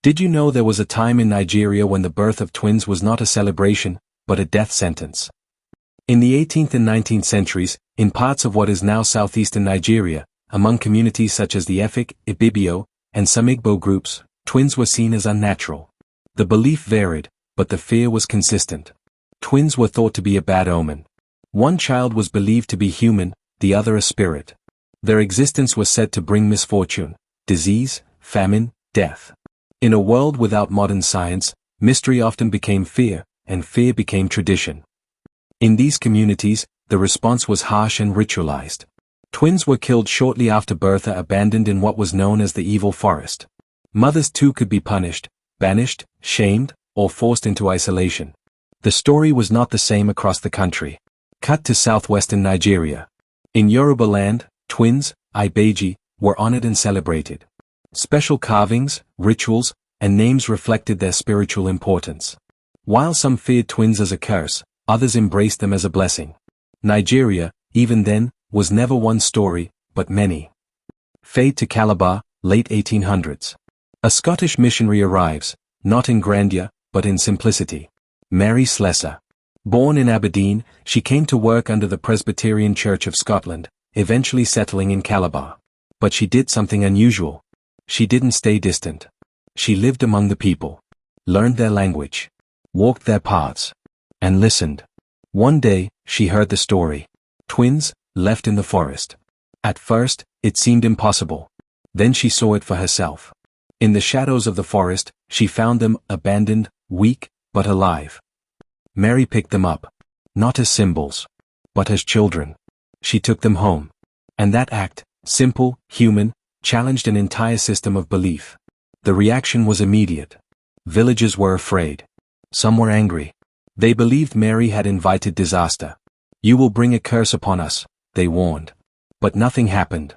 Did you know there was a time in Nigeria when the birth of twins was not a celebration, but a death sentence? In the 18th and 19th centuries, in parts of what is now southeastern Nigeria, among communities such as the Efik, Ibibio, and some Igbo groups, twins were seen as unnatural. The belief varied, but the fear was consistent. Twins were thought to be a bad omen. One child was believed to be human, the other a spirit. Their existence was said to bring misfortune, disease, famine, death. In a world without modern science, mystery often became fear, and fear became tradition. In these communities, the response was harsh and ritualized. Twins were killed shortly after birth or abandoned in what was known as the evil forest. Mothers too could be punished, banished, shamed, or forced into isolation. The story was not the same across the country. Cut to southwestern Nigeria. In Yoruba land, twins, Ibeji, were honored and celebrated. Special carvings, rituals, and names reflected their spiritual importance. While some feared twins as a curse, others embraced them as a blessing. Nigeria, even then, was never one story, but many. Fade to Calabar, late 1800s. A Scottish missionary arrives, not in grandeur, but in simplicity. Mary Slessor. Born in Aberdeen, she came to work under the Presbyterian Church of Scotland, eventually settling in Calabar. But she did something unusual. She didn't stay distant. She lived among the people, learned their language, walked their paths, and listened. One day, she heard the story. Twins, left in the forest. At first, it seemed impossible. Then she saw it for herself. In the shadows of the forest, she found them, abandoned, weak, but alive. Mary picked them up, not as symbols, but as children. She took them home. And that act, simple, human, challenged an entire system of belief. The reaction was immediate. Villagers were afraid. Some were angry. They believed Mary had invited disaster. "You will bring a curse upon us," they warned. But nothing happened.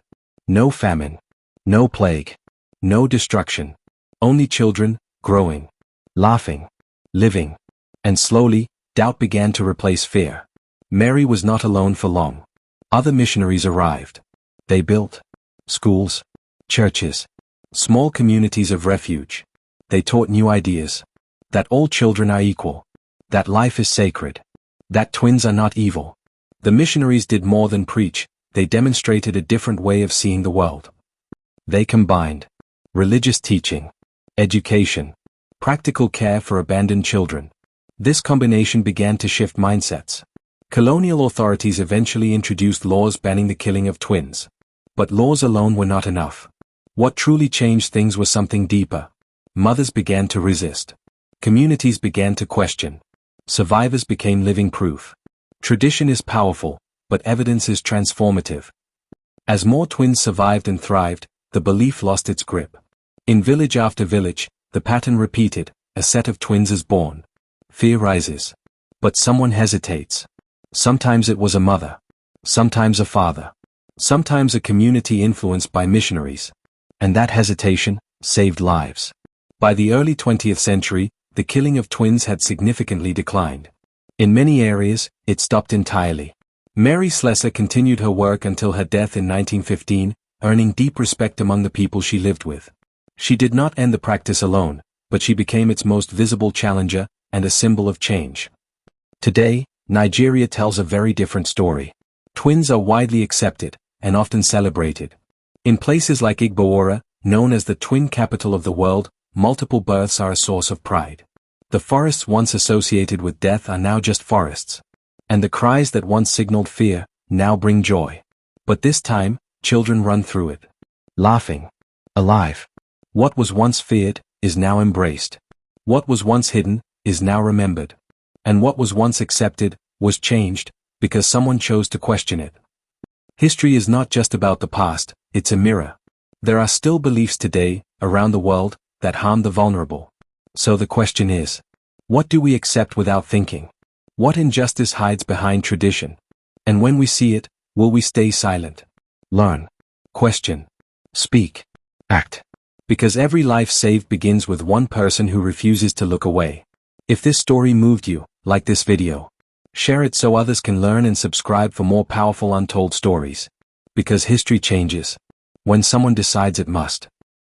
No famine. No plague. No destruction. Only children, growing, laughing, living. And slowly, doubt began to replace fear. Mary was not alone for long. Other missionaries arrived. They built schools, churches, small communities of refuge. They taught new ideas. That all children are equal. That life is sacred. That twins are not evil. The missionaries did more than preach, they demonstrated a different way of seeing the world. They combined religious teaching, education, practical care for abandoned children. This combination began to shift mindsets. Colonial authorities eventually introduced laws banning the killing of twins. But laws alone were not enough. What truly changed things was something deeper. Mothers began to resist. Communities began to question. Survivors became living proof. Tradition is powerful, but evidence is transformative. As more twins survived and thrived, the belief lost its grip. In village after village, the pattern repeated: a set of twins is born. Fear rises. But someone hesitates. Sometimes it was a mother. Sometimes a father. Sometimes a community influenced by missionaries. And that hesitation saved lives. By the early 20th century, the killing of twins had significantly declined. In many areas, it stopped entirely. Mary Slessor continued her work until her death in 1915, earning deep respect among the people she lived with. She did not end the practice alone, but she became its most visible challenger and a symbol of change. Today, Nigeria tells a very different story. Twins are widely accepted and often celebrated. In places like Igboora, known as the twin capital of the world, multiple births are a source of pride. The forests once associated with death are now just forests. And the cries that once signaled fear, now bring joy. But this time, children run through it. Laughing. Alive. What was once feared, is now embraced. What was once hidden, is now remembered. And what was once accepted, was changed, because someone chose to question it. History is not just about the past, it's a mirror. There are still beliefs today, around the world, that harm the vulnerable. So the question is, what do we accept without thinking? What injustice hides behind tradition? And when we see it, will we stay silent? Learn. Question. Speak. Act. Because every life saved begins with one person who refuses to look away. If this story moved you, like this video, share it so others can learn, and subscribe for more powerful untold stories. Because history changes when someone decides it must.